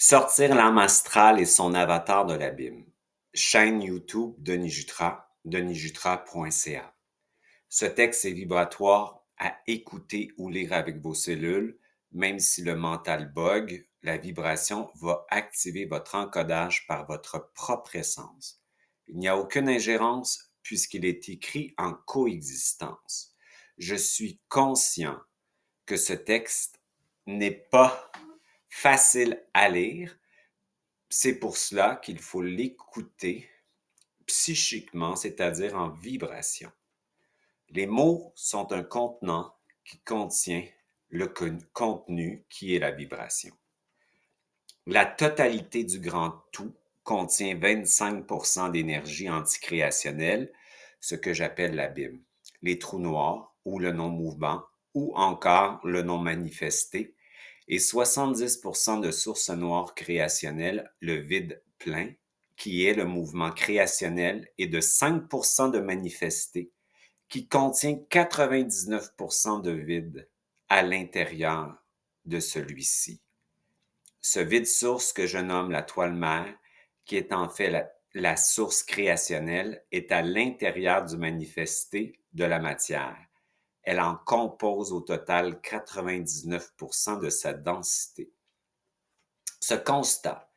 Sortir l'âme astrale et son avatar de l'abîme. Chaîne YouTube Denis Jutras, denisjutras.ca. Ce texte est vibratoire à écouter ou lire avec vos cellules. Même si le mental bug, la vibration va activer votre encodage par votre propre essence. Il n'y a aucune ingérence puisqu'il est écrit en coexistence. Je suis conscient que ce texte n'est pas facile à lire. C'est pour cela qu'il faut l'écouter psychiquement, c'est-à-dire en vibration. Les mots sont un contenant qui contient le contenu qui est la vibration. La totalité du grand tout contient 25% d'énergie anticréationnelle, ce que j'appelle l'abîme, les trous noirs ou le non-mouvement ou encore le non-manifesté, et 70% de sources noires créationnelles, le vide plein, qui est le mouvement créationnel, et de 5% de manifesté, qui contient 99% de vide à l'intérieur de celui-ci. Ce vide source que je nomme la toile mère, qui est en fait la source créationnelle, est à l'intérieur du manifesté de la matière. Elle en compose au total 99% de sa densité. Ce constat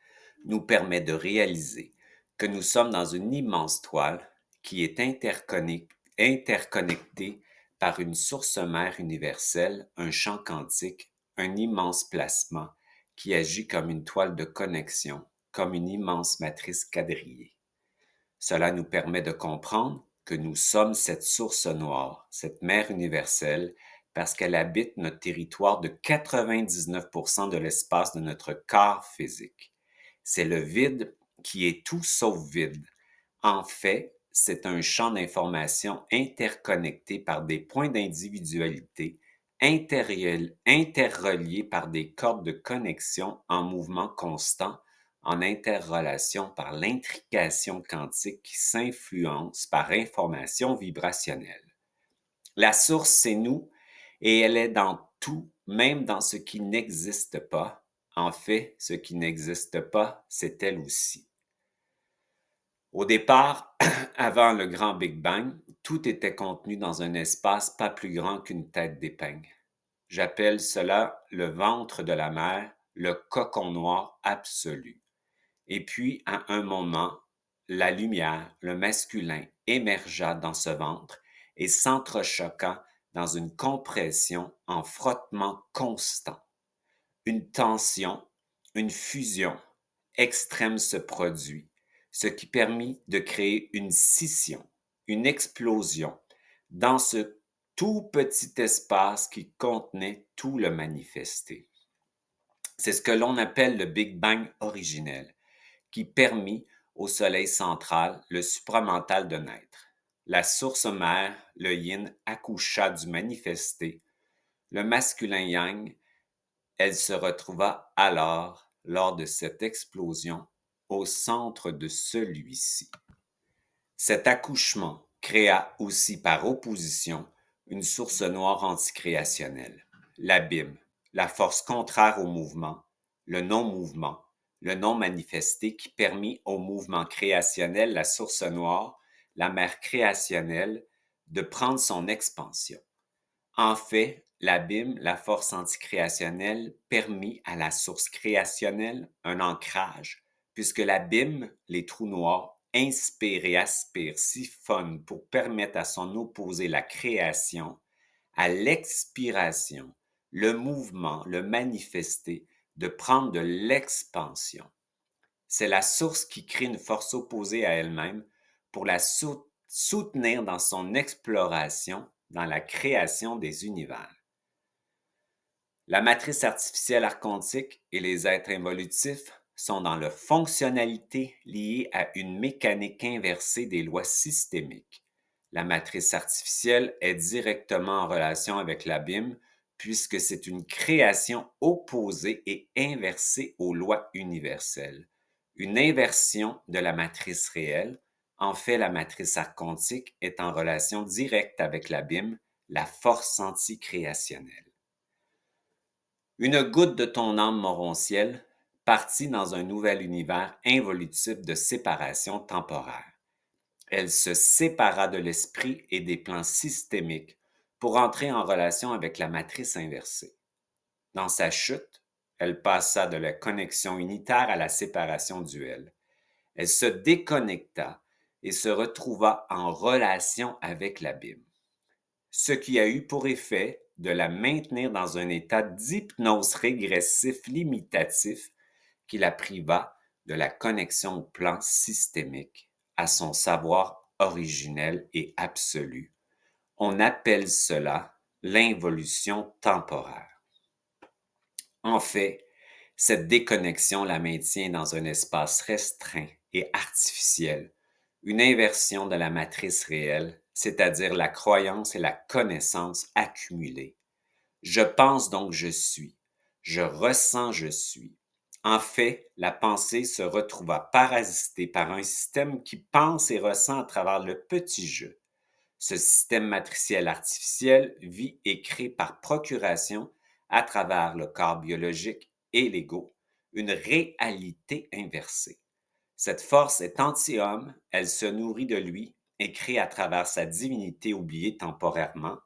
nous permet de réaliser que nous sommes dans une immense toile qui est interconnectée par une source mère universelle, un champ quantique, un immense plasma qui agit comme une toile de connexion, comme une immense matrice quadrillée. Cela nous permet de comprendre que nous sommes cette source noire, cette mère universelle, parce qu'elle habite notre territoire de 99% de l'espace de notre corps physique. C'est le vide qui est tout sauf vide. En fait, c'est un champ d'information interconnecté par des points d'individualité, interreliés par des cordes de connexion en mouvement constant, en interrelation par l'intrication quantique qui s'influence par information vibrationnelle. La source, c'est nous, et elle est dans tout, même dans ce qui n'existe pas. En fait, ce qui n'existe pas, c'est elle aussi. Au départ, avant le grand Big Bang, tout était contenu dans un espace pas plus grand qu'une tête d'épingle. J'appelle cela le ventre de la mer, le cocon noir absolu. Et puis, à un moment, la lumière, le masculin, émergea dans ce ventre et s'entrechoqua dans une compression en frottement constant. Une tension, une fusion extrême se produit, ce qui permit de créer une scission, une explosion dans ce tout petit espace qui contenait tout le manifesté. C'est ce que l'on appelle le Big Bang originel, qui permit au Soleil central, le supramental, de naître. La source mère, le yin, accoucha du manifesté. Le masculin yang, elle se retrouva alors, lors de cette explosion, au centre de celui-ci. Cet accouchement créa aussi par opposition une source noire anticréationnelle, l'abîme, la force contraire au mouvement, le non-mouvement, le non-manifesté qui permit au mouvement créationnel, la source noire, la mère créationnelle, de prendre son expansion. En fait, l'abîme, la force anticréationnelle, permit à la source créationnelle un ancrage, puisque l'abîme, les trous noirs, inspire et aspire, siphonne pour permettre à son opposé, la création, à l'expiration, le mouvement, le manifesté, de prendre de l'expansion. C'est la source qui crée une force opposée à elle-même pour la soutenir dans son exploration, dans la création des univers. La matrice artificielle archontique et les êtres involutifs sont dans leur fonctionnalité liées à une mécanique inversée des lois systémiques. La matrice artificielle est directement en relation avec l'abîme puisque c'est une création opposée et inversée aux lois universelles. Une inversion de la matrice réelle. En fait, la matrice archontique est en relation directe avec l'abîme, la force anticréationnelle. Une goutte de ton âme moroncielle partie dans un nouvel univers involutif de séparation temporaire. Elle se sépara de l'esprit et des plans systémiques pour entrer en relation avec la matrice inversée. Dans sa chute, elle passa de la connexion unitaire à la séparation duelle. Elle se déconnecta et se retrouva en relation avec l'abîme, ce qui a eu pour effet de la maintenir dans un état d'hypnose régressif limitatif qui la priva de la connexion au plan systémique, à son savoir originel et absolu. On appelle cela l'involution temporaire. En fait, cette déconnexion la maintient dans un espace restreint et artificiel, une inversion de la matrice réelle, c'est-à-dire la croyance et la connaissance accumulées. Je pense donc je suis. Je ressens je suis. En fait, la pensée se retrouva parasitée par un système qui pense et ressent à travers le petit jeu. Ce système matriciel artificiel vit et crée par procuration, à travers le corps biologique et l'ego, une réalité inversée. Cette force est anti-homme, elle se nourrit de lui et crée à travers sa divinité oubliée temporairement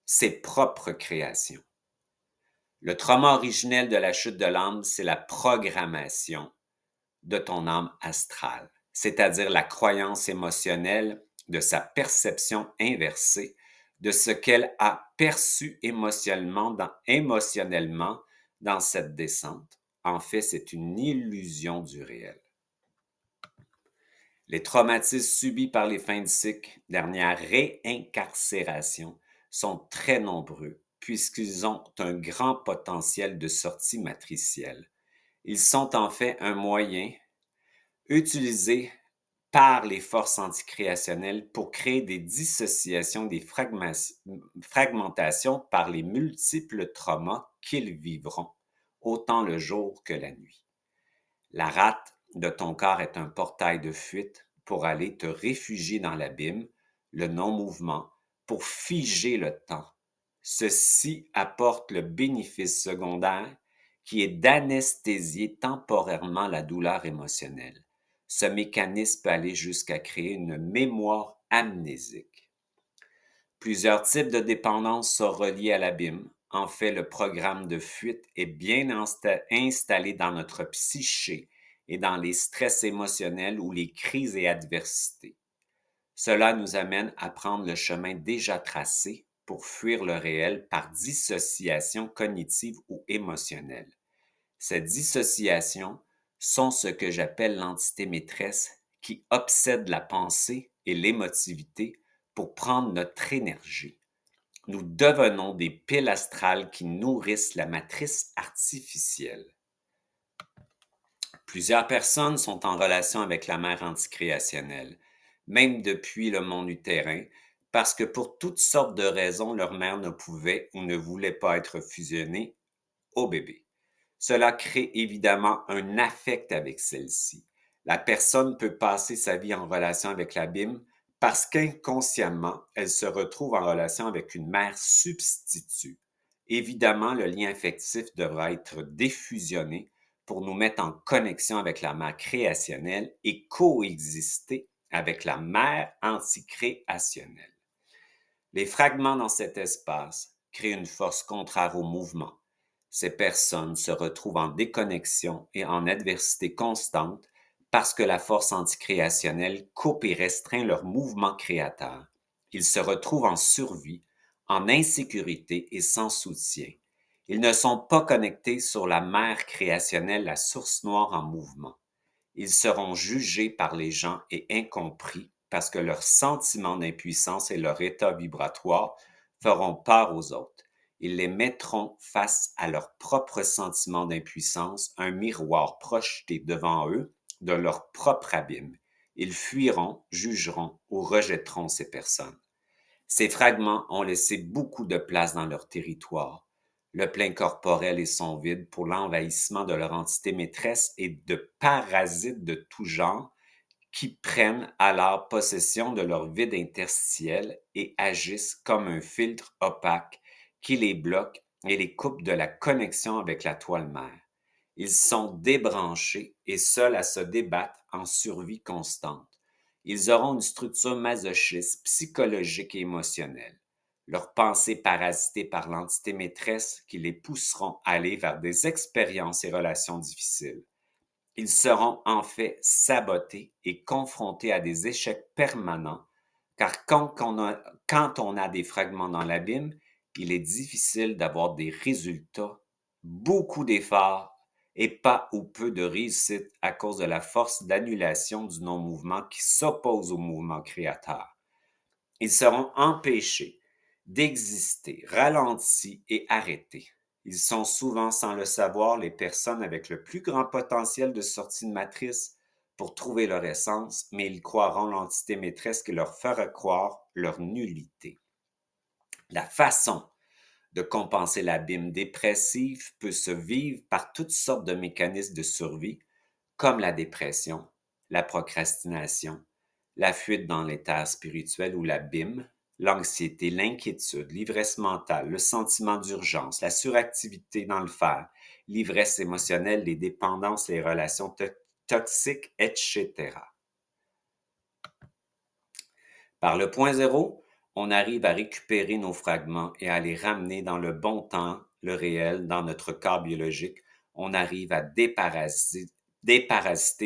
ses propres créations. Le trauma originel de la chute de l'âme, c'est la programmation de ton âme astrale, c'est-à-dire la croyance émotionnelle de sa perception inversée de ce qu'elle a perçu émotionnellement dans cette descente. En fait, c'est une illusion du réel. Les traumatismes subis par les fins de cycle, dernière réincarcération, sont très nombreux puisqu'ils ont un grand potentiel de sortie matricielle. Ils sont en fait un moyen utilisé par les forces anticréationnelles pour créer des dissociations, des fragmentations par les multiples traumas qu'ils vivront, autant le jour que la nuit. La rate de ton corps est un portail de fuite pour aller te réfugier dans l'abîme, le non-mouvement, pour figer le temps. Ceci apporte le bénéfice secondaire qui est d'anesthésier temporairement la douleur émotionnelle. Ce mécanisme peut aller jusqu'à créer une mémoire amnésique. Plusieurs types de dépendance sont reliés à l'abîme. En fait, le programme de fuite est bien installé dans notre psyché et dans les stress émotionnels ou les crises et adversités. Cela nous amène à prendre le chemin déjà tracé pour fuir le réel par dissociation cognitive ou émotionnelle. Ces dissociations sont ce que j'appelle l'entité maîtresse qui obsède la pensée et l'émotivité pour prendre notre énergie. Nous devenons des piles astrales qui nourrissent la matrice artificielle. Plusieurs personnes sont en relation avec la mère anticréationnelle, même depuis le monde utérin, parce que pour toutes sortes de raisons, leur mère ne pouvait ou ne voulait pas être fusionnée au bébé. Cela crée évidemment un affect avec celle-ci. La personne peut passer sa vie en relation avec l'abîme parce qu'inconsciemment, elle se retrouve en relation avec une mère substitut. Évidemment, le lien affectif devra être défusionné pour nous mettre en connexion avec la mère créationnelle et coexister avec la mère anticréationnelle. Les fragments dans cet espace créent une force contraire au mouvement. Ces personnes se retrouvent en déconnexion et en adversité constante parce que la force anticréationnelle coupe et restreint leur mouvement créateur. Ils se retrouvent en survie, en insécurité et sans soutien. Ils ne sont pas connectés sur la mère créationnelle, la source noire en mouvement. Ils seront jugés par les gens et incompris parce que leur sentiment d'impuissance et leur état vibratoire feront peur aux autres. Ils les mettront face à leur propre sentiment d'impuissance, un miroir projeté devant eux de leur propre abîme. Ils fuiront, jugeront ou rejetteront ces personnes. Ces fragments ont laissé beaucoup de place dans leur territoire. Le plein corporel et son vide pour l'envahissement de leur entité maîtresse et de parasites de tout genre qui prennent alors possession de leur vide interstitiel et agissent comme un filtre opaque qui les bloque et les coupe de la connexion avec la toile mère. Ils sont débranchés et seuls à se débattre en survie constante. Ils auront une structure masochiste, psychologique et émotionnelle. Leurs pensées parasitées par l'entité maîtresse qui les pousseront à aller vers des expériences et relations difficiles. Ils seront en fait sabotés et confrontés à des échecs permanents, car quand on a des fragments dans l'abîme, il est difficile d'avoir des résultats, beaucoup d'efforts et pas ou peu de réussite à cause de la force d'annulation du non-mouvement qui s'oppose au mouvement créateur. Ils seront empêchés d'exister, ralentis et arrêtés. Ils sont souvent, sans le savoir, les personnes avec le plus grand potentiel de sortie de matrice pour trouver leur essence, mais ils croiront l'entité maîtresse qui leur fera croire leur nullité. La façon de compenser l'abîme dépressif peut se vivre par toutes sortes de mécanismes de survie, comme la dépression, la procrastination, la fuite dans l'état spirituel ou l'abîme, l'anxiété, l'inquiétude, l'ivresse mentale, le sentiment d'urgence, la suractivité dans le faire, l'ivresse émotionnelle, les dépendances, les relations toxiques, etc. Par le point zéro, on arrive à récupérer nos fragments et à les ramener dans le bon temps, le réel, dans notre corps biologique. On arrive à déparasiter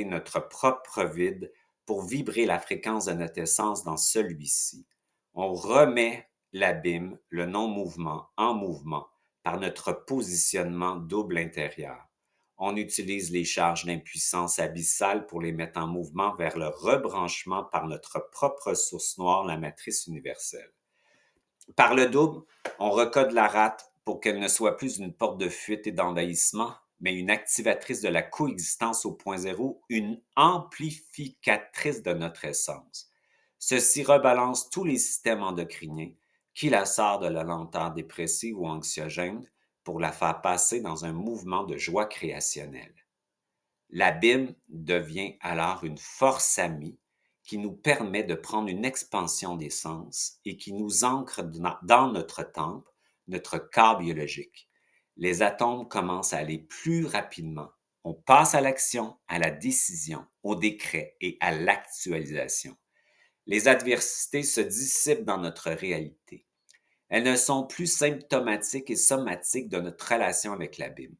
notre propre vide pour vibrer la fréquence de notre essence dans celui-ci. On remet l'abîme, le non-mouvement, en mouvement par notre positionnement double intérieur. On utilise les charges d'impuissance abyssale pour les mettre en mouvement vers le rebranchement par notre propre source noire, la matrice universelle. Par le double, on recode la rate pour qu'elle ne soit plus une porte de fuite et d'envahissement, mais une activatrice de la coexistence au point zéro, une amplificatrice de notre essence. Ceci rebalance tous les systèmes endocriniens qui la sortent de la lenteur dépressive ou anxiogène pour la faire passer dans un mouvement de joie créationnelle. L'abîme devient alors une force amie qui nous permet de prendre une expansion des sens et qui nous ancre dans notre temple, notre corps biologique. Les atomes commencent à aller plus rapidement. On passe à l'action, à la décision, au décret et à l'actualisation. Les adversités se dissipent dans notre réalité. Elles ne sont plus symptomatiques et somatiques de notre relation avec l'abîme.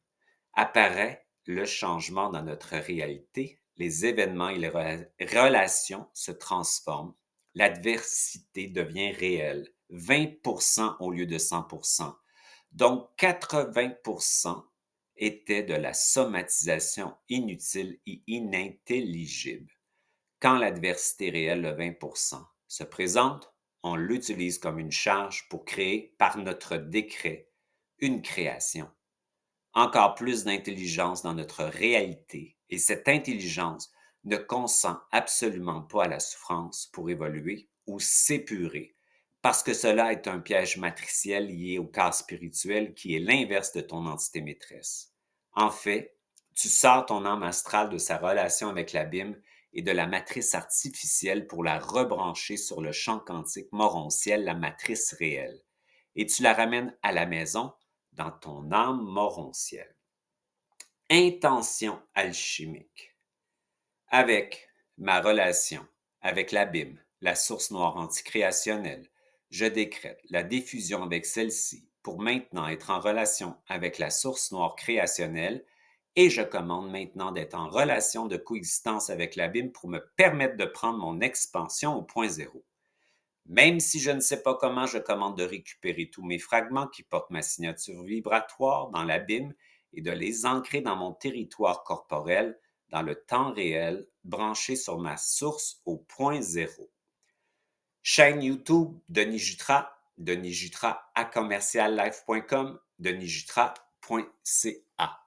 Apparaît le changement dans notre réalité, les événements et les relations se transforment, l'adversité devient réelle, 20% au lieu de 100%. Donc 80% était de la somatisation inutile et inintelligible. Quand l'adversité réelle, le 20%, se présente, on l'utilise comme une charge pour créer par notre décret une création. Encore plus d'intelligence dans notre réalité et cette intelligence ne consent absolument pas à la souffrance pour évoluer ou s'épurer parce que cela est un piège matriciel lié au corps spirituel qui est l'inverse de ton entité maîtresse. En fait, tu sors ton âme astrale de sa relation avec l'abîme et de la matrice artificielle pour la rebrancher sur le champ quantique morontiel, la matrice réelle. Et tu la ramènes à la maison dans ton âme morontielle. Intention alchimique. Avec ma relation avec l'abîme, la source noire anticréationnelle, je décrète la diffusion avec celle-ci pour maintenant être en relation avec la source noire créationnelle et je commande maintenant d'être en relation de coexistence avec l'abîme pour me permettre de prendre mon expansion au point zéro. Même si je ne sais pas comment, je commande de récupérer tous mes fragments qui portent ma signature vibratoire dans l'abîme et de les ancrer dans mon territoire corporel, dans le temps réel, branché sur ma source au point zéro. Chaîne YouTube, Denis Jutras, Denis Jutras à commerciallife.com, denisjutras.ca.